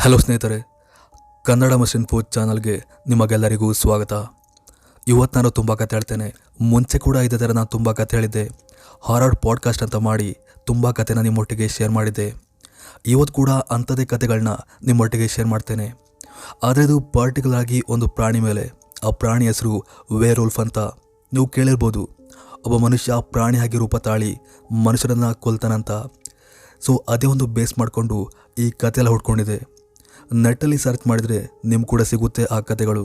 Hello ಸ್ನೇಹಿತರೆ, Kannada machine food ಚಾನಲ್ಗೆ ನಿಮಗೆಲ್ಲರಿಗೂ ಸ್ವಾಗತ. ಇವತ್ತು ನಾನು ತುಂಬ ಕತೆ ಹೇಳ್ತೇನೆ. ಮುಂಚೆ ಕೂಡ ಇದೇ ಥರ ನಾನು ತುಂಬ ಕತೆ ಹೇಳಿದ್ದೆ. ಹಾರರ್ ಪಾಡ್ಕಾಸ್ಟ್ ಅಂತ ಮಾಡಿ ತುಂಬ ಕತೆನ ನಿಮ್ಮೊಟ್ಟಿಗೆ ಶೇರ್ ಮಾಡಿದ್ದೆ. ಇವತ್ತು ಕೂಡ ಅಂಥದ್ದೇ ಕತೆಗಳನ್ನ ನಿಮ್ಮೊಟ್ಟಿಗೆ ಶೇರ್ ಮಾಡ್ತೇನೆ. ಆದರೆ ಇದು ಪರ್ಟಿಕ್ಯುಲರ್ ಆಗಿ ಒಂದು ಪ್ರಾಣಿ ಮೇಲೆ. ಆ ಪ್ರಾಣಿ ಹೆಸರು ವೇರ್ವುಲ್ಫ್ ಅಂತ. ನೀವು ಕೇಳಿರ್ಬೋದು, ಒಬ್ಬ ಮನುಷ್ಯ ಪ್ರಾಣಿಯಾಗಿ ರೂಪ ತಾಳಿ ಮನುಷ್ಯರನ್ನು ಕೊಲ್ತಾನಂತ. ಸೊ ಅದೇ ಒಂದು ಬೇಸ್ ಮಾಡಿಕೊಂಡು ಈ ಕತೆ ಎಲ್ಲ ಹುಡ್ಕೊಂಡಿದೆ. ನೆಟ್ಟಲ್ಲಿ ಸರ್ಚ್ ಮಾಡಿದರೆ ನಿಮ್ಗೆ ಕೂಡ ಸಿಗುತ್ತೆ ಆ ಕತೆಗಳು.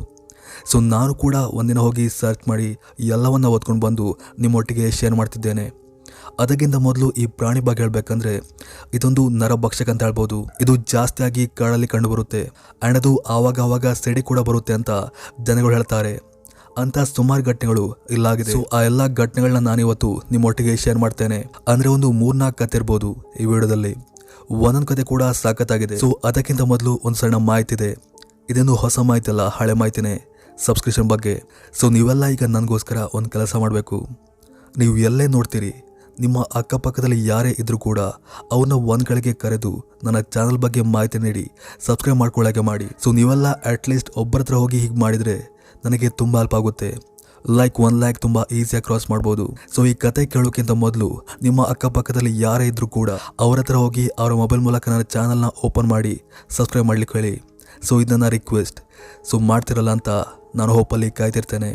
ಸೊ ನಾನು ಕೂಡ ಒಂದಿನ ಹೋಗಿ ಸರ್ಚ್ ಮಾಡಿ ಎಲ್ಲವನ್ನ ಓದ್ಕೊಂಡು ಬಂದು ನಿಮ್ಮೊಟ್ಟಿಗೆ ಶೇರ್ ಮಾಡ್ತಿದ್ದೇನೆ. ಅದಕ್ಕಿಂತ ಮೊದಲು ಈ ಪ್ರಾಣಿ ಬಗ್ಗೆ ಹೇಳಬೇಕಂದ್ರೆ, ಇದೊಂದು ನರಭಕ್ಷಕ ಅಂತ ಹೇಳ್ಬೋದು. ಇದು ಜಾಸ್ತಿಯಾಗಿ ಕಾಡಲ್ಲಿ ಕಂಡುಬರುತ್ತೆ ಆ್ಯಂಡ್ ಅದು ಆವಾಗ ಸಿಡಿ ಕೂಡ ಬರುತ್ತೆ ಅಂತ ಜನಗಳು ಹೇಳ್ತಾರೆ. ಅಂತ ಸುಮಾರು ಘಟನೆಗಳು ಇಲ್ಲಾಗಿದೆ. ಸೊ ಆ ಎಲ್ಲ ಘಟನೆಗಳನ್ನ ನಾನಿವತ್ತು ನಿಮ್ಮೊಟ್ಟಿಗೆ ಶೇರ್ ಮಾಡ್ತೇನೆ. ಅಂದರೆ ಒಂದು 3-4 ಕತೆ ಇರ್ಬೋದು ಈ ವಿಡಿಯೋದಲ್ಲಿ. ಒಂದೊಂದು ಕತೆ ಕೂಡ ಸಾಕತ್ತಾಗಿದೆ. ಸೊ ಅದಕ್ಕಿಂತ ಮೊದಲು ಒಂದು ಸಣ್ಣ ಮಾಹಿತಿ ಇದೆ. ಇದೇನು ಹೊಸ ಮಾಹಿತಿ ಅಲ್ಲ, ಹಳೆ ಮಾಹಿತಿನೇ, ಸಬ್ಸ್ಕ್ರಿಪ್ಷನ್ ಬಗ್ಗೆ. ಸೊ ನೀವೆಲ್ಲ ಈಗ ನನಗೋಸ್ಕರ ಒಂದು ಕೆಲಸ ಮಾಡಬೇಕು. ನೀವು ಎಲ್ಲೇ ನೋಡ್ತೀರಿ, ನಿಮ್ಮ ಅಕ್ಕಪಕ್ಕದಲ್ಲಿ ಯಾರೇ ಇದ್ರೂ ಕೂಡ ಅವನ್ನ ಒಂದು ಕಡೆಗೆ ಕರೆದು ನನ್ನ ಚಾನಲ್ ಬಗ್ಗೆ ಮಾಹಿತಿ ನೀಡಿ ಸಬ್ಸ್ಕ್ರೈಬ್ ಮಾಡ್ಕೊಳ್ಳೋಕೆ ಮಾಡಿ. ಸೊ ನೀವೆಲ್ಲ ಅಟ್ಲೀಸ್ಟ್ ಒಬ್ಬರ ಹತ್ರ ಹೋಗಿ ಹೀಗೆ ಮಾಡಿದರೆ ನನಗೆ ತುಂಬ ಹೆಲ್ಪ್ ಆಗುತ್ತೆ. ಲೈಕ್ 1 ಲ್ಯಾಕ್ ತುಂಬ ಈಸಿಯಾಗಿ ಕ್ರಾಸ್ ಮಾಡ್ಬೋದು. ಸೊ ಈ ಕತೆ ಕೇಳೋಕ್ಕಿಂತ ಮೊದಲು ನಿಮ್ಮ ಅಕ್ಕಪಕ್ಕದಲ್ಲಿ ಯಾರೇ ಇದ್ರೂ ಕೂಡ ಅವ್ರ ಹತ್ರ ಹೋಗಿ ಅವರ ಮೊಬೈಲ್ ಮೂಲಕ ನನ್ನ ಚಾನಲ್ನ ಓಪನ್ ಮಾಡಿ ಸಬ್ಸ್ಕ್ರೈಬ್ ಮಾಡ್ಲಿಕ್ಕೆ ಹೇಳಿ. ಸೊ ಇದನ್ನ ರಿಕ್ವೆಸ್ಟ್. ಸೊ ಮಾಡ್ತಿರಲ್ಲ ಅಂತ ನಾನು ಹೋಪಲ್ಲಿ ಕಾಯ್ತಿರ್ತೇನೆ.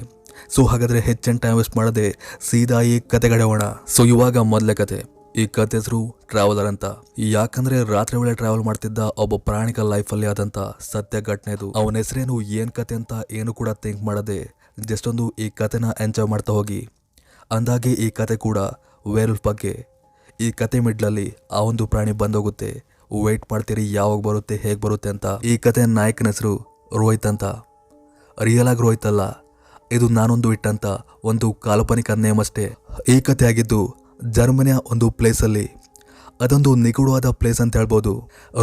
ಸೊ ಹಾಗಾದರೆ ಹೆಚ್ಚಿನ ಟೈಮ್ ವೇಸ್ಟ್ ಮಾಡದೆ ಸೀದಾ ಈ ಕತೆಗಡೆ ಹೋಗೋಣ. ಸೊ ಇವಾಗ ಮೊದಲೇ ಕತೆ. ಈ ಕತೆ ಹೆಸರು ಟ್ರಾವೆಲರ್ ಅಂತ. ಯಾಕಂದ್ರೆ ರಾತ್ರಿ ವೇಳೆ ಟ್ರಾವೆಲ್ ಮಾಡ್ತಿದ್ದ ಒಬ್ಬ ಪ್ರಾಣಿಕ ಲೈಫಲ್ಲಿ ಆದಂತ ಸತ್ಯ ಘಟನೆ ಇದು. ಅವನ ಹೆಸರೇನು, ಏನ್ ಕತೆ ಅಂತ ಏನು ಕೂಡ ಥಿಂಕ್ ಮಾಡದೆ ಜಸ್ಟ್ ಒಂದು ಈ ಕತೆನ ಎಂಜಾಯ್ ಮಾಡ್ತಾ ಹೋಗಿ. ಅಂದಾಗೆ ಈ ಕತೆ ಕೂಡ ವೇರ್ವುಲ್ಫ್ ಬಗ್ಗೆ. ಈ ಕತೆ ಮಿಡ್ಲಲ್ಲಿ ಆ ಒಂದು ಪ್ರಾಣಿ ಬಂದೋಗುತ್ತೆ. ವೇಟ್ ಮಾಡ್ತೀರಿ ಯಾವಾಗ ಬರುತ್ತೆ, ಹೇಗೆ ಬರುತ್ತೆ ಅಂತ. ಈ ಕತೆ ನಾಯಕನ ಹೆಸರು ರೋಹಿತ್ ಅಂತ. ರಿಯಲ್ ಆಗಿ ರೋಹಿತ್ ಅಲ್ಲ, ಇದು ನಾನೊಂದು ಇಟ್ಟಂತ ಒಂದು ಕಾಲ್ಪನಿಕ ನೇಮ್ ಅಷ್ಟೇ. ಈ ಕತೆ ಆಗಿದ್ದು ಜರ್ಮನಿಯ ಒಂದು ಪ್ಲೇಸಲ್ಲಿ. ಅದೊಂದು ನಿಗೂಢವಾದ ಪ್ಲೇಸ್ ಅಂತ ಹೇಳ್ಬೋದು.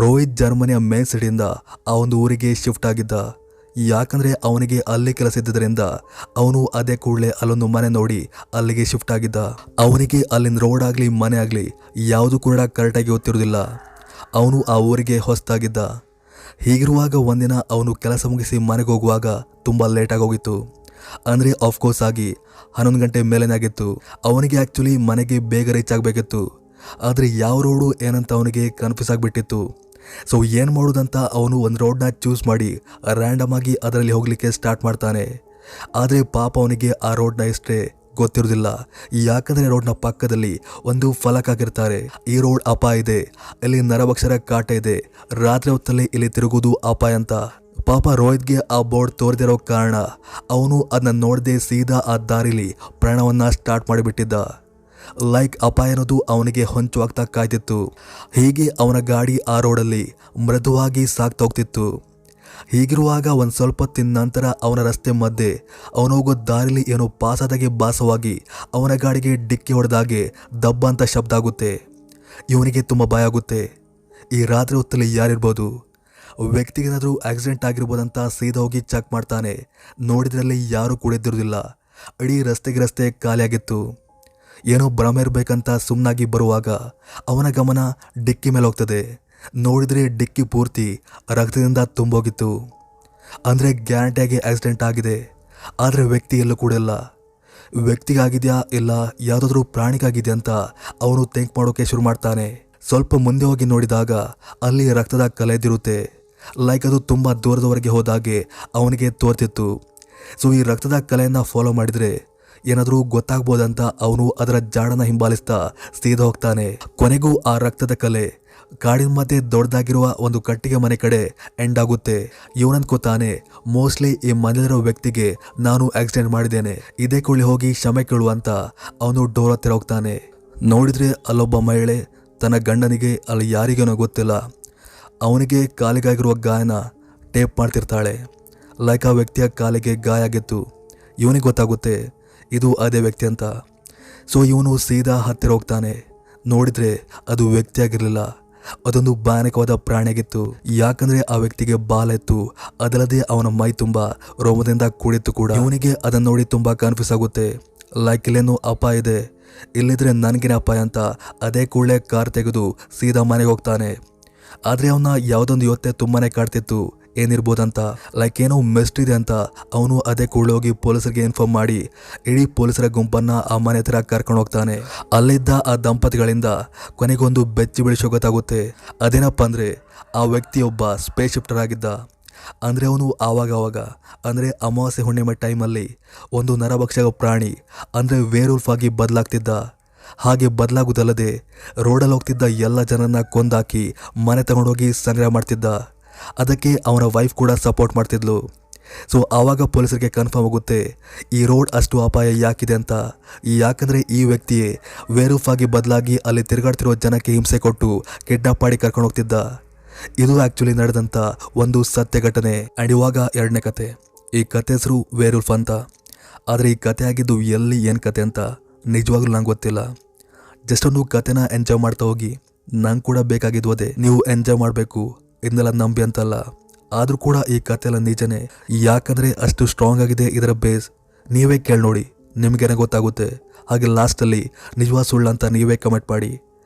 ರೋಹಿತ್ ಜರ್ಮನಿಯ ಮೇನ್ ಸಿಟಿಯಿಂದ ಆ ಒಂದು ಊರಿಗೆ ಶಿಫ್ಟ್ ಆಗಿದ್ದ. ಯಾಕಂದರೆ ಅವನಿಗೆ ಅಲ್ಲಿ ಕೆಲಸ ಇದ್ದಿದ್ದರಿಂದ ಅವನು ಅದೇ ಕೂಡಲೇ ಅಲ್ಲೊಂದು ಮನೆ ನೋಡಿ ಅಲ್ಲಿಗೆ ಶಿಫ್ಟ್ ಆಗಿದ್ದ. ಅವನಿಗೆ ಅಲ್ಲಿನ ರೋಡ್ ಆಗಲಿ ಮನೆ ಆಗಲಿ ಯಾವುದು ಕೂಡ ಕರೆಕ್ಟಾಗಿ ಗೊತ್ತಿರೋದಿಲ್ಲ. ಅವನು ಆ ಊರಿಗೆ ಹೊಸದಾಗಿದ್ದ. ಹೀಗಿರುವಾಗ ಒಂದಿನ ಅವನು ಕೆಲಸ ಮುಗಿಸಿ ಮನೆಗೆ ಹೋಗುವಾಗ ತುಂಬ ಲೇಟಾಗಿ ಹೋಗಿತ್ತು. ಅಂದರೆ ಆಫ್ಕೋರ್ಸ್ ಆಗಿ 11 ಗಂಟೆ ಮೇಲೇನೆ ಆಗಿತ್ತು. ಅವನಿಗೆ ಆ್ಯಕ್ಚುಲಿ ಮನೆಗೆ ಬೇಗ ರೀಚ್ ಆಗಬೇಕಿತ್ತು. ಆದರೆ ಯಾವ ರೋಡು ಏನಂತ ಅವನಿಗೆ ಕನ್ಫ್ಯೂಸ್ ಆಗಿಬಿಟ್ಟಿತ್ತು. ಸೊ ಏನು ಮಾಡೋದಂತ ಅವನು ಒಂದು ರೋಡ್ನ ಚೂಸ್ ಮಾಡಿ ರ್ಯಾಂಡಮ್ ಆಗಿ ಅದರಲ್ಲಿ ಹೋಗಲಿಕ್ಕೆ ಸ್ಟಾರ್ಟ್ ಮಾಡ್ತಾನೆ. ಆದರೆ ಪಾಪ ಅವನಿಗೆ ಆ ರೋಡ್ನ ಇಷ್ಟೇ ಗೊತ್ತಿರೋದಿಲ್ಲ. ಯಾಕಂದರೆ ರೋಡ್ನ ಪಕ್ಕದಲ್ಲಿ ಒಂದು ಫಲಕ ಆಗಿರ್ತಾರೆ, ಈ ರೋಡ್ ಅಪಾಯ ಇದೆ, ಇಲ್ಲಿ ನರಭಕ್ಷರ ಕಾಟ ಇದೆ, ರಾತ್ರಿ ಹೊತ್ತಲ್ಲಿ ಇಲ್ಲಿ ತಿರುಗುವುದು ಅಪಾಯ ಅಂತ. ಪಾಪ ರೋಹಿತ್ಗೆ ಆ ಬೋರ್ಡ್ ತೋರ್ದಿರೋ ಕಾರಣ ಅವನು ಅದನ್ನ ನೋಡದೆ ಸೀದಾ ಆ ದಾರಿಲಿ ಪ್ರಯಾಣವನ್ನ ಸ್ಟಾರ್ಟ್ ಮಾಡಿಬಿಟ್ಟಿದ್ದ. ಲೈಕ್ ಅಪಾಯ ಅನ್ನೋದು ಅವನಿಗೆ ಹೊಂಚು ಆಗ್ತಾ ಕಾಯ್ತಿತ್ತು. ಹೀಗೆ ಅವನ ಗಾಡಿ ಆ ರೋಡಲ್ಲಿ ಮೃದುವಾಗಿ ಸಾಗ್ತಾ ಹೋಗ್ತಿತ್ತು. ಹೀಗಿರುವಾಗ ಒಂದು ಸ್ವಲ್ಪ ಹೊತ್ತಿನ ನಂತರ ಅವನ ರಸ್ತೆ ಮಧ್ಯೆ ಅವನು ಹೋಗೋ ದಾರಿಲಿ ಏನೋ ಪಾಸಾದಾಗೆ ಭಾಸವಾಗಿ ಅವನ ಗಾಡಿಗೆ ಡಿಕ್ಕಿ ಹೊಡೆದಾಗೆ ದಬ್ಬ ಅಂತ ಶಬ್ದ ಆಗುತ್ತೆ. ಇವನಿಗೆ ತುಂಬ ಭಯ ಆಗುತ್ತೆ. ಈ ರಾತ್ರಿ ಹೊತ್ತಲ್ಲಿ ಯಾರಿರ್ಬೋದು, ವ್ಯಕ್ತಿಗೇನಾದರೂ ಆಕ್ಸಿಡೆಂಟ್ ಆಗಿರ್ಬೋದಂತ ಸೀದಾ ಹೋಗಿ ಚೆಕ್ ಮಾಡ್ತಾನೆ. ನೋಡಿದ್ರಲ್ಲಿ ಯಾರೂ ಕೂಡ ಇದ್ದಿರೋದಿಲ್ಲ. ಇಡೀ ರಸ್ತೆ ಖಾಲಿಯಾಗಿತ್ತು. ಏನೋ ಭ್ರಮೆ ಇರಬೇಕಂತ ಸುಮ್ಮನಾಗಿ ಬರುವಾಗ ಅವನ ಗಮನ ಡಿಕ್ಕಿ ಮೇಲೆ ಹೋಗ್ತದೆ. ನೋಡಿದರೆ ಡಿಕ್ಕಿ ಪೂರ್ತಿ ರಕ್ತದಿಂದ ತುಂಬೋಗಿತ್ತು. ಅಂದರೆ ಗ್ಯಾರಂಟಿಯಾಗಿ ಆಕ್ಸಿಡೆಂಟ್ ಆಗಿದೆ. ಆದರೆ ವ್ಯಕ್ತಿ ಎಲ್ಲೂ ಕೂಡ ಇಲ್ಲ. ವ್ಯಕ್ತಿಗಾಗಿದೆಯಾ ಇಲ್ಲ ಯಾವುದಾದ್ರೂ ಪ್ರಾಣಿಗಾಗಿದೆಯಾ ಅಂತ ಅವನು ಥಿಂಕ್ ಮಾಡೋಕೆ ಶುರು ಮಾಡ್ತಾನೆ. ಸ್ವಲ್ಪ ಮುಂದೆ ಹೋಗಿ ನೋಡಿದಾಗ ಅಲ್ಲಿ ರಕ್ತದ ಕಲೆ ಇದ್ದಿರುತ್ತೆ. ಲೈಕ್ ಅದು ತುಂಬ ದೂರದವರೆಗೆ ಹೋದಾಗೆ ಅವನಿಗೆ ತೋರ್ತಿತ್ತು. ಸೊ ಈ ರಕ್ತದ ಕಲೆಯನ್ನು ಫಾಲೋ ಮಾಡಿದರೆ ಏನಾದರೂ ಗೊತ್ತಾಗ್ಬೋದಂತ ಅವನು ಅದರ ಜಾಡನ್ನು ಹಿಂಬಾಲಿಸ್ತಾ ಸೀದಾ ಹೋಗ್ತಾನೆ. ಕೊನೆಗೂ ಆ ರಕ್ತದ ಕಲೆ ಕಾಡಿನ ಮಧ್ಯೆ ದೊಡ್ಡದಾಗಿರುವ ಒಂದು ಕಟ್ಟಿಗೆ ಮನೆ ಕಡೆ ಎಂಡ್ ಆಗುತ್ತೆ. ಇವನಂದ್ಕೋತಾನೆ, ಮೋಸ್ಟ್ಲಿ ಈ ಮನೆಯಲ್ಲಿರೋ ವ್ಯಕ್ತಿಗೆ ನಾನು ಆಕ್ಸಿಡೆಂಟ್ ಮಾಡಿದ್ದೇನೆ, ಇದೇ ಕೊಳ್ಳಿ ಹೋಗಿ ಕ್ಷಮೆ ಕೇಳುವಂತ ಅವನು ಡೋರ್ ಹತ್ತಿರ ಹೋಗ್ತಾನೆ. ನೋಡಿದ್ರೆ ಅಲ್ಲೊಬ್ಬ ಮಹಿಳೆ ತನ್ನ ಗಂಡನಿಗೆ ಅಲ್ಲಿ ಯಾರಿಗೇನೋ ಗೊತ್ತಿಲ್ಲ ಅವನಿಗೆ ಕಾಲಿಗಾಗಿರುವ ಗಾಯನ ಟೇಪ್ ಮಾಡ್ತಿರ್ತಾಳೆ. ಲೈಕ್ ಆ ವ್ಯಕ್ತಿಯ ಕಾಲಿಗೆ ಗಾಯ ಆಗಿತ್ತು. ಇವನಿಗೆ ಗೊತ್ತಾಗುತ್ತೆ ಇದು ಅದೇ ವ್ಯಕ್ತಿ ಅಂತ. ಸೊ ಇವನು ಸೀದಾ ಹತ್ತಿರ ಹೋಗ್ತಾನೆ. ನೋಡಿದ್ರೆ ಅದು ವ್ಯಕ್ತಿಯಾಗಿರಲಿಲ್ಲ, ಅದೊಂದು ಭಯಾನಕವಾದ ಪ್ರಾಣಿಯಾಗಿತ್ತು. ಯಾಕಂದ್ರೆ ಆ ವ್ಯಕ್ತಿಗೆ ಬಾಲ ಇತ್ತು, ಅದಲ್ಲದೆ ಅವನ ಮೈ ತುಂಬ ರೋಮದಿಂದ ಕೂಡಿತ್ತು ಕೂಡ. ಇವನಿಗೆ ಅದನ್ನ ನೋಡಿ ತುಂಬಾ ಕನ್ಫ್ಯೂಸ್ ಆಗುತ್ತೆ. ಲೈಕ್ ಇಲ್ಲೇನು ಅಪಾಯ ಇದೆ, ಇಲ್ಲಿದ್ರೆ ನನಗೇನೆ ಅಪಾಯ ಅಂತ. ಅದೇ ಕೂಡಲೇ ಕಾರ್ ತೆಗೆದು ಸೀದಾ ಮನೆಗೆ ಹೋಗ್ತಾನೆ. ಆದರೆ ಅವನ ಯಾವುದೊಂದು ಯೋಚನೆ ತುಂಬಾನೇ ಕಾಡ್ತಿತ್ತು. ಏನಿರ್ಬೋದಂತ, ಲೈಕ್ ಏನೋ ಮಿಸ್ಟ್ರಿ ಇದೆ ಅಂತ ಅವನು ಅದೇ ಕೂಡಲೇ ಹೋಗಿ ಪೊಲೀಸರಿಗೆ ಇನ್ಫಾರ್ಮ್ ಮಾಡಿ ಇಡೀ ಪೊಲೀಸರ ಗುಂಪನ್ನ ಆ ಮನೆ ಹತ್ರ ಕರ್ಕೊಂಡು ಹೋಗ್ತಾನೆ. ಅಲ್ಲಿದ್ದ ಆ ದಂಪತಿಗಳಿಂದ ಕೊನೆಗೊಂದು ಬೆಚ್ಚಿ ಬಿಳಿಸೋ ಗೊತ್ತಾಗುತ್ತೆ. ಅದೇನಪ್ಪ ಅಂದ್ರೆ ಆ ವ್ಯಕ್ತಿಯೊಬ್ಬ ಸ್ಪೇಸ್ ಶಿಫ್ಟರ್ ಆಗಿದ್ದ. ಅಂದರೆ ಅವನು ಆವಾಗ ಅಂದರೆ ಅಮಾವಾಸ್ಯೆ ಹುಣ್ಣಿಮೆ ಟೈಮಲ್ಲಿ ಒಂದು ನರಭಕ್ಷಕ ಪ್ರಾಣಿ ಅಂದರೆ ವೇರ್ವುಲ್ಫ್ ಆಗಿ ಬದಲಾಗ್ತಿದ್ದ. ಹಾಗೆ ಬದಲಾಗುವುದಲ್ಲದೆ ರೋಡಲ್ಲಿ ಹೋಗ್ತಿದ್ದ ಎಲ್ಲ ಜನರನ್ನ ಕೊಂದಾಕಿ ಮನೆ ತಗೊಂಡೋಗಿ ಸಂಗ್ರಹ ಮಾಡ್ತಿದ್ದ. ಅದಕ್ಕೆ ಅವನ ವೈಫ್ ಕೂಡ ಸಪೋರ್ಟ್ ಮಾಡ್ತಿದ್ಲು. ಸೊ ಆವಾಗ ಪೊಲೀಸರಿಗೆ ಕನ್ಫರ್ಮ್ ಆಗುತ್ತೆ ಈ ರೋಡ್ ಅಷ್ಟು ಅಪಾಯ ಯಾಕಿದೆ ಅಂತ. ಯಾಕಂದರೆ ಈ ವ್ಯಕ್ತಿಯೇ ವೇರ್ವುಲ್ಫ್ ಆಗಿ ಬದಲಾಗಿ ಅಲ್ಲಿ ತಿರುಗಾಡ್ತಿರೋ ಜನಕ್ಕೆ ಹಿಂಸೆ ಕೊಟ್ಟು ಕಿಡ್ನಾಪ್ ಮಾಡಿ ಕರ್ಕೊಂಡು ಹೋಗ್ತಿದ್ದ. ಇದು ಆ್ಯಕ್ಚುಲಿ ನಡೆದಂಥ ಒಂದು ಸತ್ಯ ಘಟನೆ. ಆ್ಯಂಡ್ ಇವಾಗ ಎರಡನೇ ಕತೆ. ಈ ಕತೆ ಹೆಸರು ವೇರ್ವುಲ್ಫ್ ಅಂತ. ಆದರೆ ಈ ಕತೆ ಆಗಿದ್ದು ಎಲ್ಲಿ ಏನು ಕತೆ ಅಂತ ನಿಜವಾಗ್ಲೂ ನಂಗೆ ಗೊತ್ತಿಲ್ಲ. ಜಸ್ಟ್ ಒಂದು ಕತೆನ ಎಂಜಾಯ್ ಮಾಡ್ತಾ ಹೋಗಿ. ನಂಗೆ ಕೂಡ ಬೇಕಾಗಿದ್ದು ಅದೇ, ನೀವು ಎಂಜಾಯ್ ಮಾಡಬೇಕು ಇದನ್ನೆಲ್ಲ ನಂಬಿ ಅಂತಲ್ಲ. ಆದರೂ ಕೂಡ ಈ ಕತೆ ಎಲ್ಲ ನಿಜನೇ, ಯಾಕಂದರೆ ಅಷ್ಟು ಸ್ಟ್ರಾಂಗ್ ಆಗಿದೆ ಇದರ ಬೇಸ್. ನೀವೇ ಕೇಳಿ ನೋಡಿ, ನಿಮಗೇನೆ ಗೊತ್ತಾಗುತ್ತೆ. ಹಾಗೆ ಲಾಸ್ಟಲ್ಲಿ ನಿಜವಾದ ಸುಳ್ಳು ಅಂತ ನೀವೇ ಕಮೆಂಟ್ ಮಾಡಿ.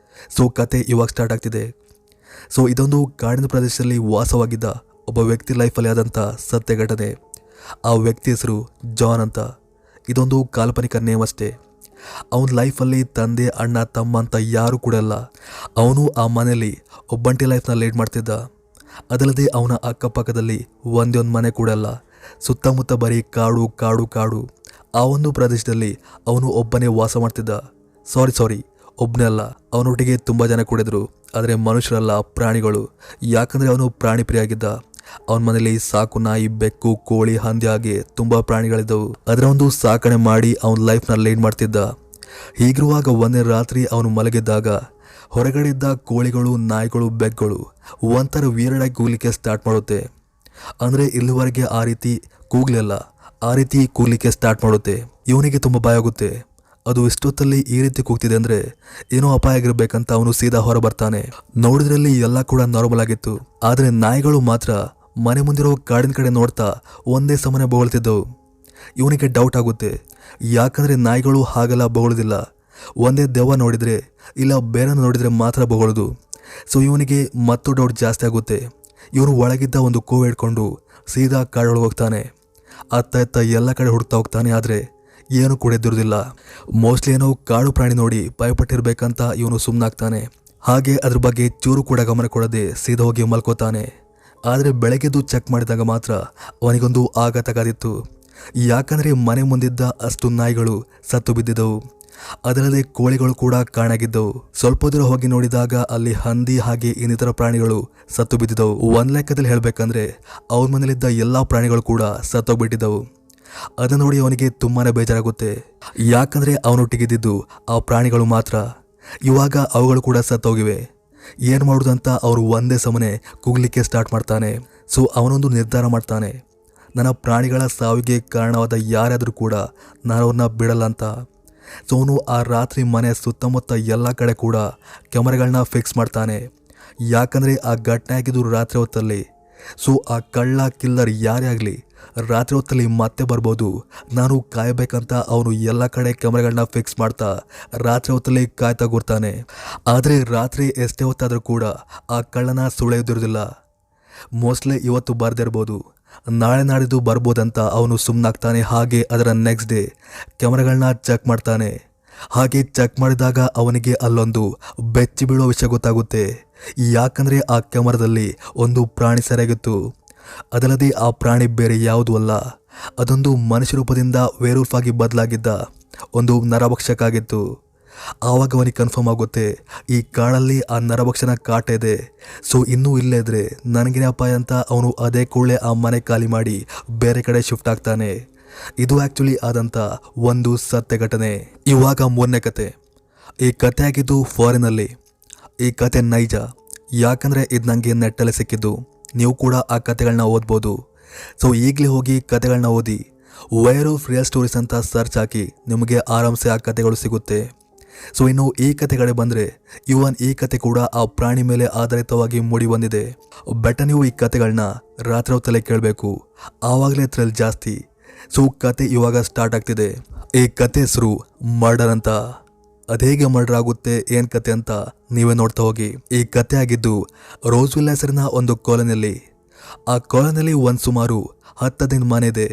ಸೊ ಕತೆ ಇವಾಗ ಸ್ಟಾರ್ಟ್ ಆಗ್ತಿದೆ. ಸೊ ಇದೊಂದು ಕಾಡಿನ ಪ್ರದೇಶದಲ್ಲಿ ವಾಸವಾಗಿದ್ದ ಒಬ್ಬ ವ್ಯಕ್ತಿ ಲೈಫಲ್ಲಿ ಆದಂಥ ಸತ್ಯ ಘಟನೆ. ಆ ವ್ಯಕ್ತಿ ಹೆಸರು ಜಾನ್ ಅಂತ. ಇದೊಂದು ಕಾಲ್ಪನಿಕ ನೇಮ್ ಅಷ್ಟೇ. ಅವನ ಲೈಫಲ್ಲಿ ತಂದೆ ಅಣ್ಣ ತಮ್ಮ ಅಂತ ಯಾರೂ ಕೂಡ ಇಲ್ಲ. ಅವನು ಆ ಮನೆಯಲ್ಲಿ ಒಬ್ಬಂಟಿ ಲೈಫ್ನ ಲೀಡ್ ಮಾಡ್ತಿದ್ದ. ಅದಲ್ಲದೆ ಅವನ ಅಕ್ಕಪಕ್ಕದಲ್ಲಿ ಒಂದೇ ಒಂದು ಮನೆ ಕೂಡ ಇಲ್ಲ. ಸುತ್ತಮುತ್ತ ಬರೀ ಕಾಡು ಕಾಡು ಕಾಡು. ಆ ಒಂದು ಪ್ರದೇಶದಲ್ಲಿ ಅವನು ಒಬ್ಬನೇ ವಾಸ ಮಾಡ್ತಿದ್ದ. ಸಾರಿ ಒಬ್ಬನೇ ಅಲ್ಲ, ಅವನೊಟ್ಟಿಗೆ ತುಂಬ ಜನ ಕೂಡಿದ್ರು. ಆದರೆ ಮನುಷ್ಯರಲ್ಲ, ಪ್ರಾಣಿಗಳು. ಯಾಕಂದರೆ ಅವನು ಪ್ರಾಣಿ ಪ್ರಿಯ ಆಗಿದ್ದ. ಅವನ ಮನೇಲಿ ಸಾಕು ನಾಯಿ, ಬೆಕ್ಕು, ಕೋಳಿ, ಹಂದಿ ಹಾಗೆ ತುಂಬ ಪ್ರಾಣಿಗಳಿದ್ದವು. ಅದರ ಒಂದು ಸಾಕಣೆ ಮಾಡಿ ಅವನ ಲೈಫ್ನ ಲೀಡ್ ಮಾಡ್ತಿದ್ದ. ಹೀಗಿರುವಾಗ ಒಂದೇ ರಾತ್ರಿ ಅವನು ಮಲಗಿದ್ದಾಗ ಹೊರಗಡೆ ಇದ್ದ ಕೋಳಿಗಳು, ನಾಯಿಗಳು, ಬೆಕ್ಗಳು ಒಂಥರ ವೀರಡಾಗಿ ಕೂಗ್ಲಿಕ್ಕೆ ಸ್ಟಾರ್ಟ್ ಮಾಡುತ್ತೆ. ಅಂದರೆ ಇಲ್ಲಿವರೆಗೆ ಆ ರೀತಿ ಕೂಗ್ಲಿಲ್ಲ, ಆ ರೀತಿ ಕೂಗ್ಲಿಕ್ಕೆ ಸ್ಟಾರ್ಟ್ ಮಾಡುತ್ತೆ. ಇವನಿಗೆ ತುಂಬ ಭಯ ಆಗುತ್ತೆ. ಅದು ಇಷ್ಟೊತ್ತಲ್ಲಿ ಈ ರೀತಿ ಕೂಗ್ತಿದೆ ಅಂದರೆ ಏನೋ ಅಪಾಯ ಆಗಿರ್ಬೇಕಂತ ಅವನು ಸೀದಾ ಹೊರ ಬರ್ತಾನೆ. ನೋಡಿದ್ರಲ್ಲಿ ಎಲ್ಲ ಕೂಡ ನಾರ್ಮಲ್ ಆಗಿತ್ತು. ಆದರೆ ನಾಯಿಗಳು ಮಾತ್ರ ಮನೆ ಮುಂದಿರೋ ಕಾಡಿನ ಕಡೆ ನೋಡ್ತಾ ಒಂದೇ ಸಮನೆ ಬೊಗಳ್ತಿದ್ದವು. ಇವನಿಗೆ ಡೌಟ್ ಆಗುತ್ತೆ, ಯಾಕಂದರೆ ನಾಯಿಗಳು ಹಾಗೆಲ್ಲ ಬೊಗಳೋದಿಲ್ಲ. ಒಂದೇ ದೆವ್ವ ನೋಡಿದರೆ ಇಲ್ಲ ಬೇರೆ ನೋಡಿದರೆ ಮಾತ್ರ ಬೊಗಳೋದು. ಸೊ ಇವನಿಗೆ ಮತ್ತು ಡೌಟ್ ಜಾಸ್ತಿ ಆಗುತ್ತೆ. ಇವನು ಒಳಗಿದ್ದ ಒಂದು ಕೋವು ಹಿಡ್ಕೊಂಡು ಸೀದಾ ಕಾಡೊಳಗೆ ಹೋಗ್ತಾನೆ. ಅತ್ತ ಎಲ್ಲ ಕಡೆ ಹುಡ್ತಾ ಹೋಗ್ತಾನೆ. ಆದರೆ ಏನು ಕೂಡ ಎದ್ದಿರೋದಿಲ್ಲ. ಮೋಸ್ಟ್ಲಿ ಏನೋ ಕಾಡು ಪ್ರಾಣಿ ನೋಡಿ ಭಯಪಟ್ಟಿರ್ಬೇಕಂತ ಇವನು ಸುಮ್ಮನಾಗ್ತಾನೆ. ಹಾಗೆ ಅದ್ರ ಬಗ್ಗೆ ಚೂರು ಕೂಡ ಗಮನ ಕೊಡದೆ ಸೀದಾ ಹೋಗಿ ಮಲ್ಕೋತಾನೆ. ಆದರೆ ಬೆಳಗ್ಗೆದ್ದು ಚೆಕ್ ಮಾಡಿದಾಗ ಮಾತ್ರ ಅವನಿಗೊಂದು ಆಘಾತ ಕಾದಿತ್ತು. ಯಾಕಂದರೆ ಮನೆ ಮುಂದಿದ್ದ ಅಷ್ಟು ನಾಯಿಗಳು ಸತ್ತು ಬಿದ್ದಿದ್ದವು. ಅದಲ್ಲದೆ ಕೋಳಿಗಳು ಕೂಡ ಕಾಣಾಗಿದ್ದವು. ಸ್ವಲ್ಪ ದೂರ ಹೋಗಿ ನೋಡಿದಾಗ ಅಲ್ಲಿ ಹಂದಿ ಹಾಗೆ ಇನ್ನಿತರ ಪ್ರಾಣಿಗಳು ಸತ್ತು ಬಿದ್ದಿದ್ದವು. ಒಂದು ಲೆಕ್ಕದಲ್ಲಿ ಹೇಳಬೇಕಂದ್ರೆ ಅವ್ರ ಮನೇಲಿದ್ದ ಎಲ್ಲ ಪ್ರಾಣಿಗಳು ಕೂಡ ಸತ್ತೋಗ್ಬಿಟ್ಟಿದ್ದವು. ಅದನ್ನ ನೋಡಿ ಅವನಿಗೆ ತುಂಬಾನೇ ಬೇಜಾರಾಗುತ್ತೆ. ಯಾಕಂದರೆ ಅವನೊಟ್ಟಿಗಿದ್ದು ಆ ಪ್ರಾಣಿಗಳು ಮಾತ್ರ. ಇವಾಗ ಅವುಗಳು ಕೂಡ ಸತ್ತೋಗಿವೆ. ಏನು ಮಾಡೋದಂತ ಅವರು ಒಂದೇ ಸಮನೆ ಕೂಗ್ಲಿಕ್ಕೆ ಸ್ಟಾರ್ಟ್ ಮಾಡ್ತಾನೆ. ಸೊ ಅವನೊಂದು ನಿರ್ಧಾರ ಮಾಡ್ತಾನೆ, ನನ್ನ ಪ್ರಾಣಿಗಳ ಸಾವಿಗೆ ಕಾರಣವಾದ ಯಾರಾದರೂ ಕೂಡ ನಾನು ಅವ್ರನ್ನ ಬಿಡಲ್ಲ ಅಂತ. ಸೊ ಅವನು ಆ ರಾತ್ರಿ ಮನೆ ಸುತ್ತಮುತ್ತ ಎಲ್ಲ ಕಡೆ ಕೂಡ ಕ್ಯಾಮರಾಗಳನ್ನ ಫಿಕ್ಸ್ ಮಾಡ್ತಾನೆ. ಯಾಕಂದರೆ ಆ ಘಟನೆ ಆಗಿದ್ದು ರಾತ್ರಿ ಹೊತ್ತಲ್ಲಿ. ಸೊ ಆ ಕಳ್ಳ ಕಿಲ್ಲರ್ ಯಾರೇ ಆಗಲಿ ರಾತ್ರಿ ಹೊತ್ತಲ್ಲಿ ಮತ್ತೆ ಬರ್ಬೋದು, ನಾನು ಕಾಯಬೇಕಂತ ಅವನು ಎಲ್ಲ ಕಡೆ ಕ್ಯಾಮ್ರಾಗಳನ್ನ ಫಿಕ್ಸ್ ಮಾಡ್ತಾ ರಾತ್ರಿ ಹೊತ್ತಲ್ಲಿ ಕಾಯ್ತಾ ಕೂರ್ತಾನೆ. ಆದರೆ ರಾತ್ರಿ ಎಷ್ಟೇ ಹೊತ್ತಾದರೂ ಕೂಡ ಆ ಕಳ್ಳನ ಸುಳಿಯೋದಿರೋದಿಲ್ಲ. ಮೋಸ್ಟ್ಲಿ ಇವತ್ತು ಬರ್ದಿರ್ಬೋದು, ನಾಳೆ ನಾಡಿದ್ದು ಬರ್ಬೋದಂತ ಅವನು ಸುಮ್ಮನಾಗ್ತಾನೆ. ಹಾಗೆ ಅದರ ನೆಕ್ಸ್ಟ್ ಡೇ ಕ್ಯಾಮ್ರಾಗಳನ್ನ ಚೆಕ್ ಮಾಡ್ತಾನೆ. ಹಾಗೆ ಚೆಕ್ ಮಾಡಿದಾಗ ಅವನಿಗೆ ಅಲ್ಲೊಂದು ಬೆಚ್ಚಿ ಬೀಳೋ ವಿಷಯ ಗೊತ್ತಾಗುತ್ತೆ. ಯಾಕಂದರೆ ಆ ಕ್ಯಾಮರಾದಲ್ಲಿ ಒಂದು ಪ್ರಾಣಿ ಸೆರೆಯಾಗಿತ್ತು. ಅದಲ್ಲದೆ ಆ ಪ್ರಾಣಿ ಬೇರೆ ಯಾವುದೂ ಅಲ್ಲ, ಅದೊಂದು ಮನುಷ್ಯ ರೂಪದಿಂದ ವೇರ್ವುಲ್ಫ್ ಆಗಿ ಬದಲಾಗಿದ್ದ ಒಂದು ನರಭಕ್ಷಕ ಆಗಿತ್ತು. ಆವಾಗ ಅವನಿಗೆ ಕನ್ಫರ್ಮ್ ಆಗುತ್ತೆ, ಈ ಕಾಡಲ್ಲಿ ಆ ನರಭಕ್ಷನ ಕಾಟ ಇದೆ. ಸೊ ಇನ್ನೂ ಇಲ್ಲೇ ಇದ್ರೆ ನನಗೇನೆ ಅಪಾಯ ಅಂತ ಅವನು ಅದೇ ಕೂಡಲೇ ಆ ಮನೆ ಖಾಲಿ ಮಾಡಿ ಬೇರೆ ಕಡೆ ಶಿಫ್ಟ್ ಆಗ್ತಾನೆ. ಇದು ಆ್ಯಕ್ಚುಲಿ ಆದಂಥ ಒಂದು ಸತ್ಯ ಘಟನೆ. ಇವಾಗ ಮೂರನೇ ಕತೆ. ಈ ಕತೆ ಆಗಿದ್ದು ಫಾರಿನಲ್ಲಿ. ಈ ಕತೆ ನೈಜ. ಯಾಕಂದರೆ ಇದು ನನಗೆ ನೆಟ್ಟಲ್ಲಿ ಸಿಕ್ಕಿದ್ದು. ನೀವು ಕೂಡ ಆ ಕತೆಗಳನ್ನ ಓದ್ಬೋದು. ಸೊ ಈಗಲೇ ಹೋಗಿ ಕತೆಗಳನ್ನ ಓದಿ. ವೇರ್ವುಲ್ಫ್ ರಿಯಲ್ ಸ್ಟೋರೀಸ್ ಅಂತ ಸರ್ಚ್ ಹಾಕಿ ನಿಮಗೆ ಆರಾಮ್ಸೆ ಆ ಕತೆಗಳು ಸಿಗುತ್ತೆ. ಸೊ ಇನ್ನು ಈ ಕತೆಗಳೇ ಬಂದರೆ ಇವನ್ ಈ ಕತೆ ಕೂಡ ಆ ಪ್ರಾಣಿ ಮೇಲೆ ಆಧಾರಿತವಾಗಿ ಮೂಡಿ ಬಂದಿದೆ. ಬೆಟ್ಟ ನೀವು ಈ ಕತೆಗಳನ್ನ ರಾತ್ರಿ ಹೊತ್ತಲ್ಲೇ ಕೇಳಬೇಕು, ಆವಾಗಲೇ ಥ್ರಿಲ್ ಜಾಸ್ತಿ. ಸೊ ಕತೆ ಇವಾಗ ಸ್ಟಾರ್ಟ್ ಆಗ್ತಿದೆ. ಈ ಕತೆ ಹೆಸರು ಮರ್ಡರ್ ಅಂತ. ಅದೇಗೆ ಮರ್ಡರ್ ಆಗುತ್ತೆ ಏನ್ ಕತೆ ಅಂತ ನೀವೇ ನೋಡ್ತಾ ಹೋಗಿ. ಈ ಕತೆ ಆಗಿದ್ದು ರೋಸ್ವಿಲ್ ಹೆಸರಿನ ಒಂದು ಕಾಲೋನಿಯಲ್ಲಿ. ಆ ಕಾಲೋನಿಯಲ್ಲಿ ಸುಮಾರು 10 ಮನೆ ಇದೆ.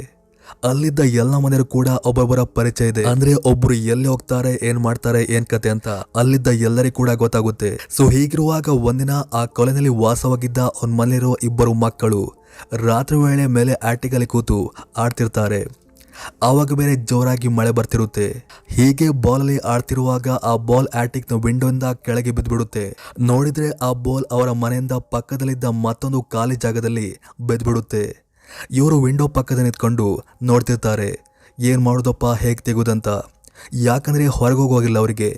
ಅಲ್ಲಿದ್ದ ಎಲ್ಲ ಮನೆಯರು ಕೂಡ ಒಬ್ಬೊಬ್ಬರ ಪರಿಚಯ ಇದೆ. ಅಂದ್ರೆ ಒಬ್ರು ಎಲ್ಲಿ ಹೋಗ್ತಾರೆ, ಏನ್ ಮಾಡ್ತಾರೆ, ಏನ್ ಕತೆ ಅಂತ ಅಲ್ಲಿದ್ದ ಎಲ್ಲರಿಗೂ ಕೂಡ ಗೊತ್ತಾಗುತ್ತೆ. ಸೊ ಹೀಗಿರುವಾಗ ಒಂದಿನ ಆ ಕಾಲೋನಿಯಲ್ಲಿ ವಾಸವಾಗಿದ್ದ ಒಂದ್ ಮನೆಯಲ್ಲಿರೋ 2 ಮಕ್ಕಳು ರಾತ್ರಿ ವೇಳೆ ಮೇಲೆ ಆಟಿಕಲ್ಲಿ ಕೂತು ಆಡ್ತಿರ್ತಾರೆ. ಆವಾಗ ಬೇರೆ ಜೋರಾಗಿ ಮಳೆ ಬರ್ತಿರುತ್ತೆ. ಹೀಗೆ ಬಾಲ್ ಅಲ್ಲಿ ಆಡ್ತಿರುವಾಗ ಆ ಬಾಲ್ ಆಟಿಕ್ ನ ವಿಂಡೋಯಿಂದ ಕೆಳಗೆ ಬಿದ್ದ್ಬಿಡುತ್ತೆ. ನೋಡಿದ್ರೆ ಆ ಬಾಲ್ ಅವರ ಮನೆಯಿಂದ ಪಕ್ಕದಲ್ಲಿದ್ದ ಮತ್ತೊಂದು ಖಾಲಿ ಜಾಗದಲ್ಲಿ ಬಿದ್ದ್ಬಿಡುತ್ತೆ. ಇವರು ವಿಂಡೋ ಪಕ್ಕದ ನಿಂತ್ಕೊಂಡು ನೋಡ್ತಿರ್ತಾರೆ, ಏನ್ ಮಾಡೋದಪ್ಪ, ಹೇಗೆ ತೆಗುದಂತ. ಯಾಕಂದ್ರೆ ಹೊರಗೆ ಹೋಗೋಗಿಲ್ಲ ಅವರಿಗೆ,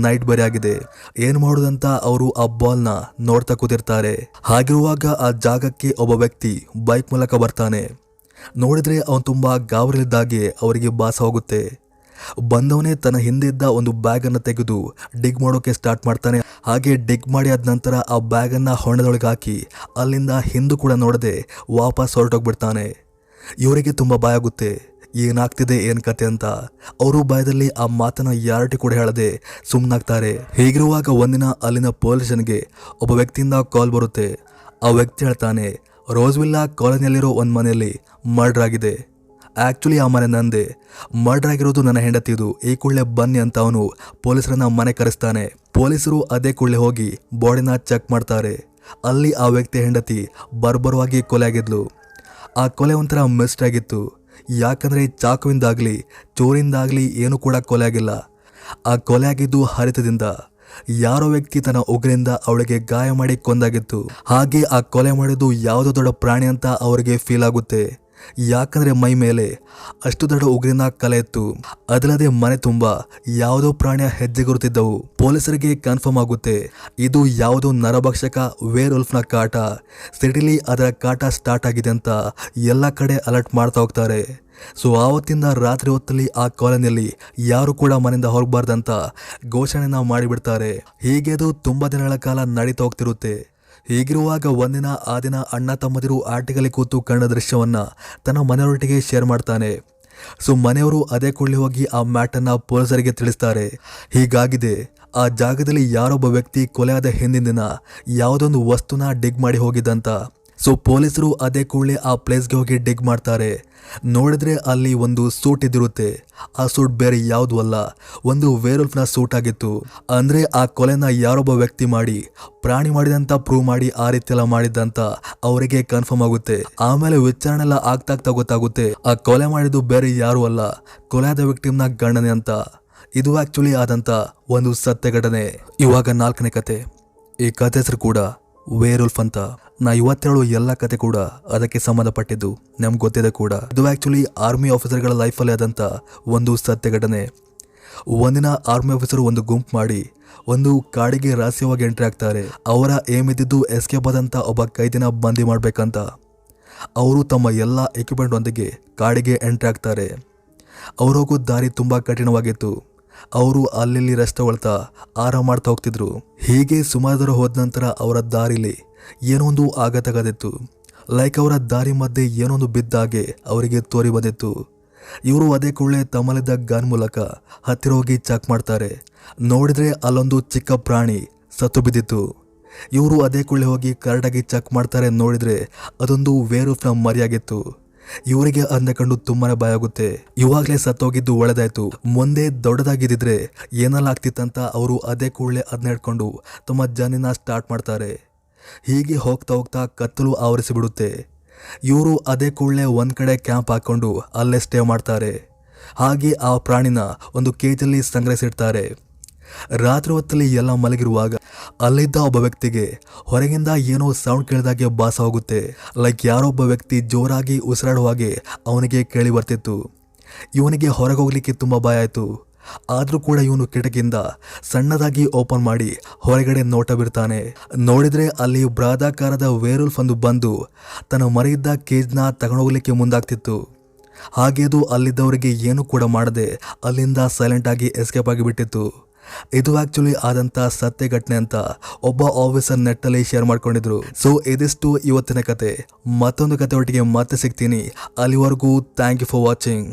ನೈಟ್ ಬೇರೆ ಆಗಿದೆ. ಏನ್ ಮಾಡೋದಂತ ಅವರು ಆ ಬಾಲ್ನ ನೋಡ್ತಾ ಕೂತಿರ್ತಾರೆ. ಹಾಗಿರುವಾಗ ಆ ಜಾಗಕ್ಕೆ ಒಬ್ಬ ವ್ಯಕ್ತಿ ಬೈಕ್ ಮೂಲಕ ಬರ್ತಾನೆ. ನೋಡಿದ್ರೆ ಅವನು ತುಂಬಾ ಗಾಬರಿಲಿದ್ದಾಗೆ ಅವರಿಗೆ ಭಾಸ ಹೋಗುತ್ತೆ. ಬಂದವನೇ ತನ್ನ ಹಿಂದೆ ಇದ್ದ ಒಂದು ಬ್ಯಾಗ್ ಅನ್ನು ತೆಗೆದು ಡಿಗ್ ಮಾಡೋಕೆ ಸ್ಟಾರ್ಟ್ ಮಾಡ್ತಾನೆ. ಹಾಗೆ ಡಿಗ್ ಮಾಡಿ ಆದ ನಂತರ ಆ ಬ್ಯಾಗ್ ಅನ್ನ ಹೊಂಡದೊಳಗೆ ಹಾಕಿ ಅಲ್ಲಿಂದ ಹಿಂದೂ ಕೂಡ ನೋಡದೆ ವಾಪಸ್ ಹೊರಟೋಗ್ಬಿಡ್ತಾನೆ. ಇವರಿಗೆ ತುಂಬಾ ಭಯ ಆಗುತ್ತೆ, ಏನಾಗ್ತಿದೆ ಏನ್ ಕತೆ ಅಂತ. ಅವರು ಭಯದಲ್ಲಿ ಆ ಮಾತನ್ನ ಯಾರಟಿ ಕೂಡ ಹೇಳದೆ ಸುಮ್ಮನಾಗ್ತಾರೆ. ಹೀಗಿರುವಾಗ ಒಂದಿನ ಅಲ್ಲಿನ ಪೊಲೀಸನಿಗೆ ಒಬ್ಬ ವ್ಯಕ್ತಿಯಿಂದ ಕಾಲ್ ಬರುತ್ತೆ. ಆ ವ್ಯಕ್ತಿ ಹೇಳ್ತಾನೆ, ರೋಸ್ವಿಲ್ಲಾ ಕಾಲೋನಿಯಲ್ಲಿರೋ ಒಂದು ಮನೆಯಲ್ಲಿ ಮರ್ಡರ್ ಆಗಿದೆ. ಆಕ್ಚುಲಿ ಆ ಮನೆ ನಂದೆ, ಮರ್ಡರ್ ಆಗಿರೋದು ನನ್ನ ಹೆಂಡತಿದು, ಈ ಕೂಡಲೇ ಬನ್ನಿ ಅಂತ ಅವನು ಪೊಲೀಸರನ್ನ ಮನೆ ಕರೆಸ್ತಾನೆ. ಪೊಲೀಸರು ಅದೇ ಕೂಡಲೇ ಹೋಗಿ ಬಾಡಿನ ಚೆಕ್ ಮಾಡ್ತಾರೆ. ಅಲ್ಲಿ ಆ ವ್ಯಕ್ತಿ ಹೆಂಡತಿ ಬರ್ಬರವಾಗಿ ಕೊಲೆ ಆಗಿದ್ಲು. ಆ ಕೊಲೆ ಒಂಥರ ಮಿಸ್ಟೇಕ್ ಆಗಿತ್ತು. ಯಾಕಂದ್ರೆ ಚಾಕುವಿಂದಾಗ್ಲಿ ಚೋರಿಂದಾಗ್ಲಿ ಏನು ಕೂಡ ಕೊಲೆ ಆಗಿಲ್ಲ. ಆ ಕೊಲೆ ಆಗಿದ್ದು ಹರಿತದಿಂದ. ಯಾರೋ ವ್ಯಕ್ತಿ ತನ್ನ ಉಗ್ರಿಂದ ಅವಳಿಗೆ ಗಾಯ ಮಾಡಿ ಕೊಂದಾಗಿತ್ತು. ಹಾಗೆ ಆ ಕೊಲೆ ಮಾಡಿದ್ದು ಯಾವುದೋ ದೊಡ್ಡ ಪ್ರಾಣಿ ಅಂತ ಅವರಿಗೆ ಫೀಲ್ ಆಗುತ್ತೆ. ಯಾಕಂದ್ರೆ ಮೈ ಮೇಲೆ ಅಷ್ಟು ದೊಡ್ಡ ಉಗ್ರಿನ ಕಲೆ ಇತ್ತು. ಅದಲ್ಲದೆ ಮನೆ ತುಂಬಾ ಯಾವುದೋ ಪ್ರಾಣಿಯ ಹೆಜ್ಜೆ ಗುರುತಿದ್ದವು. ಪೊಲೀಸರಿಗೆ ಕನ್ಫರ್ಮ್ ಆಗುತ್ತೆ, ಇದು ಯಾವುದೋ ನರಭಕ್ಷಕ ವೇರ್ ಉಲ್ಫ್ನ ಕಾಟ. ಸಿಟಿಲಿ ಅದರ ಕಾಟ ಸ್ಟಾರ್ಟ್ ಆಗಿದೆ ಅಂತ ಎಲ್ಲ ಕಡೆ ಅಲರ್ಟ್ ಮಾಡ್ತಾ ಹೋಗ್ತಾರೆ. ಸೊ ಆವತ್ತಿಂದ ರಾತ್ರಿ ಹೊತ್ತಲ್ಲಿ ಆ ಕಾಲೋನಿಯಲ್ಲಿ ಯಾರು ಕೂಡ ಮನೆಯಿಂದ ಹೊರಬಾರ್ದಂತ ಘೋಷಣೆನ ಮಾಡಿಬಿಡ್ತಾರೆ. ಹೀಗೆ ಅದು ತುಂಬಾ ದಿನಗಳ ಕಾಲ ನಡೀತಾ ಹೋಗ್ತಿರುತ್ತೆ. ಹೀಗಿರುವಾಗ ಒಂದಿನ ಆ ದಿನ ಅಣ್ಣ ತಮ್ಮದಿರು ಆಟಿಕಲ್ಲಿ ಕೂತು ಕಂಡ ದೃಶ್ಯವನ್ನ ತನ್ನ ಮನೆಯವರೊಟ್ಟಿಗೆ ಶೇರ್ ಮಾಡ್ತಾನೆ. ಸೊ ಮನೆಯವರು ಅದೇ ಕೂಡಲೇ ಹೋಗಿ ಆ ಮ್ಯಾಟನ್ನ ಪೊಲೀಸರಿಗೆ ತಿಳಿಸ್ತಾರೆ. ಹೀಗಾಗಿದೆ, ಆ ಜಾಗದಲ್ಲಿ ಯಾರೊಬ್ಬ ವ್ಯಕ್ತಿ ಕೊಲೆಯಾದ ಹಿಂದಿನ ದಿನ ಯಾವುದೊಂದು ವಸ್ತುನ ಡಿಗ್ ಮಾಡಿ ಹೋಗಿದ್ದಂತ. ಸೊ ಪೊಲೀಸರು ಅದೇ ಕೂಡಲೇ ಆ ಪ್ಲೇಸ್ಗೆ ಹೋಗಿ ಡಿಗ್ ಮಾಡ್ತಾರೆ. ನೋಡಿದ್ರೆ ಅಲ್ಲಿ ಒಂದು ಸೂಟ್ ಇದ್ದಿರುತ್ತೆ. ಆ ಸೂಟ್ ಬೇರೆ ಯಾವುದು ಅಲ್ಲ, ಒಂದು ವೇರ್ವುಲ್ಫ್ನ ಸೂಟ್ ಆಗಿತ್ತು. ಅಂದ್ರೆ ಆ ಕೊಲೆನ ಯಾರೊಬ್ಬ ವ್ಯಕ್ತಿ ಮಾಡಿ ಪ್ರಾಣಿ ಮಾಡಿದಂತ ಪ್ರೂವ್ ಮಾಡಿ ಆ ರೀತಿ ಎಲ್ಲ ಮಾಡಿದ್ದಂತ ಅವರಿಗೆ ಕನ್ಫರ್ಮ್ ಆಗುತ್ತೆ. ಆಮೇಲೆ ವಿಚಾರಣೆ ಎಲ್ಲ ಆಗ್ತಾ ಗೊತ್ತಾಗುತ್ತೆ, ಆ ಕೊಲೆ ಮಾಡಿದ್ದು ಬೇರೆ ಯಾರು ಅಲ್ಲ, ಕೊಲೆಯಾದ ವಿಕ್ಟಿಮ್ನ ಗಂಡನೆ ಅಂತ. ಇದು ಆಕ್ಚುಲಿ ಆದಂತ ಒಂದು ಸತ್ಯ ಘಟನೆ. ಇವಾಗ 4ನೇ ಕತೆ. ಈ ಕತೆ ಹೆಸರು ಕೂಡ ವೇರ್ವುಲ್ಫ್ ಅಂತ. ನಾ ಇವತ್ತೇಳು ಎಲ್ಲ ಕತೆ ಕೂಡ ಅದಕ್ಕೆ ಸಂಬಂಧಪಟ್ಟಿದ್ದು, ನಮ್ಗೆ ಗೊತ್ತಿದೆ ಕೂಡ. ಇದು ಆಕ್ಚುಲಿ ಆರ್ಮಿ ಆಫೀಸರ್ಗಳ ಲೈಫಲ್ಲಿ ಆದಂತ ಒಂದು ಸತ್ಯ ಘಟನೆ. ಒಂದಿನ ಆರ್ಮಿ ಆಫೀಸರ್ ಒಂದು ಗುಂಪು ಮಾಡಿ ಒಂದು ಕಾಡಿಗೆ ರಹಸ್ಯವಾಗಿ ಎಂಟ್ರಿ ಆಗ್ತಾರೆ. ಅವರ ಏಮ್ ಇದ್ದಿದ್ದು ಎಸ್ಕೇಪ್ ಆದಂತ ಒಬ್ಬ ಕೈದಿನ ಬಂದಿ ಮಾಡ್ಬೇಕಂತ. ಅವರು ತಮ್ಮ ಎಲ್ಲ ಎಕ್ವಿಪ್ಮೆಂಟ್ ಒಂದಿಗೆ ಕಾಡಿಗೆ ಎಂಟ್ರಿ ಆಗ್ತಾರೆ. ಅವ್ರು ಹೋಗೋ ದಾರಿ ತುಂಬಾ ಕಠಿಣವಾಗಿತ್ತು. ಅವರು ಅಲ್ಲಿ ರೆಸ್ಟ್ ತಗೊಳ್ತಾ ಆರಾಮ ಮಾಡ್ತಾ ಹೋಗ್ತಿದ್ರು. ಹೀಗೆ ಸುಮಾರು ದೂರ ಹೋದ ನಂತರ ಅವರ ದಾರಿಲಿ ಏನೋ ಒಂದು ಆಘಾತಗಾದಿತ್ತು. ಲೈಕ್ ಅವರ ದಾರಿ ಮಧ್ಯೆ ಏನೊಂದು ಬಿದ್ದಾಗೆ ಅವರಿಗೆ ತೋರಿ ಬಂದಿತ್ತು. ಇವರು ಅದೇ ಕೂಡಲೇ ತಮ್ಮಲ್ಲಿದ್ದ ಗನ್ ಮೂಲಕ ಹತ್ತಿರ ಹೋಗಿ ಚೆಕ್ ಮಾಡ್ತಾರೆ. ನೋಡಿದ್ರೆ ಅಲ್ಲೊಂದು ಚಿಕ್ಕ ಪ್ರಾಣಿ ಸತ್ತು ಬಿದ್ದಿತ್ತು. ಇವರು ಅದೇ ಕೂಡಲೇ ಹೋಗಿ ಕರೆಕ್ಟಾಗಿ ಚೆಕ್ ಮಾಡ್ತಾರೆ. ನೋಡಿದ್ರೆ ಅದೊಂದು ವೇರ್ವುಲ್ಫ್ನ ಮರಿಯಾಗಿತ್ತು. ಇವರಿಗೆ ಅದನ್ನ ಕಂಡು ತುಂಬಾನೇ ಭಯ ಆಗುತ್ತೆ. ಇವಾಗಲೇ ಸತ್ತೋಗಿದ್ದು ಒಳ್ಳೆದಾಯ್ತು, ಮುಂದೆ ದೊಡ್ಡದಾಗಿದ್ದಿದ್ರೆ ಏನೆಲ್ಲ ಆಗ್ತಿತ್ತಂತ ಅವರು ಅದೇ ಕೂಡಲೇ ಅದನ್ನ ಹಿಡ್ಕೊಂಡು ತಮ್ಮ ಜರ್ನಿನ ಸ್ಟಾರ್ಟ್ ಮಾಡ್ತಾರೆ. ಹೀಗೆ ಹೋಗ್ತಾ ಕತ್ತಲು ಆವರಿಸಿಬಿಡುತ್ತೆ. ಇವರು ಅದೇ ಕೂಡಲೇ ಒಂದ್ ಕಡೆ ಕ್ಯಾಂಪ್ ಹಾಕೊಂಡು ಅಲ್ಲೇ ಸ್ಟೇ ಮಾಡ್ತಾರೆ. ಹಾಗೆ ಆ ಪ್ರಾಣಿನ ಒಂದು ಕೇಜಲ್ಲಿ ಸಂಗ್ರಹಿಸಿಡ್ತಾರೆ. ರಾತ್ರಿ ಹೊತ್ತಲ್ಲಿ ಎಲ್ಲ ಮಲಗಿರುವಾಗ ಅಲ್ಲಿದ್ದ ಒಬ್ಬ ವ್ಯಕ್ತಿಗೆ ಹೊರಗಿಂದ ಏನೋ ಸೌಂಡ್ ಕೇಳಿದಾಗೆ ಭಾಸ ಹೋಗುತ್ತೆ. ಲೈಕ್ ಯಾರೊಬ್ಬ ವ್ಯಕ್ತಿ ಜೋರಾಗಿ ಉಸಿರಾಡುವಾಗೆ ಅವನಿಗೆ ಕೇಳಿ ಬರ್ತಿತ್ತು. ಇವನಿಗೆ ಹೊರಗೆ ಹೋಗ್ಲಿಕ್ಕೆ ತುಂಬಾ ಭಯ ಆಯ್ತು. ಆದ್ರೂ ಕೂಡ ಇವನು ಕಿಟಕಿಯಿಂದ ಸಣ್ಣದಾಗಿ ಓಪನ್ ಮಾಡಿ ಹೊರಗಡೆ ನೋಟ ಬಿಡ್ತಾನೆ. ನೋಡಿದ್ರೆ ಅಲ್ಲಿ ಬೃಹದಾಕಾರದ ವೇರ್ವುಲ್ಫ್ ಒಂದು ಬಂದು ತನ್ನ ಮರಿಯಿದ್ದ ಕೇಜ್ನ ತಗೊಂಡೋಗ್ಲಿಕ್ಕೆ ಮುಂದಾಗ್ತಿತ್ತು. ಹಾಗೆ ಅದು ಅಲ್ಲಿದ್ದವರಿಗೆ ಏನು ಕೂಡ ಮಾಡದೆ ಅಲ್ಲಿಂದ ಸೈಲೆಂಟ್ ಆಗಿ ಎಸ್ಕೇಪ್ ಆಗಿಬಿಟ್ಟಿತ್ತು. ಇದು ಆಕ್ಚುಲಿ ಆದಂತ ಸತ್ಯ ಘಟನೆ ಅಂತ ಒಬ್ಬ ಆಫೀಸರ್ ನೆಟ್ಟಲ್ಲಿ ಶೇರ್ ಮಾಡ್ಕೊಂಡಿದ್ರು. ಸೊ ಇದಿಷ್ಟು ಇವತ್ತಿನ ಕತೆ. ಮತ್ತೊಂದು ಕತೆ ಒಟ್ಟಿಗೆ ಮತ್ತೆ ಸಿಗ್ತೀನಿ. ಅಲ್ಲಿವರೆಗೂ ಥ್ಯಾಂಕ್ ಯು ಫಾರ್ ವಾಚಿಂಗ್.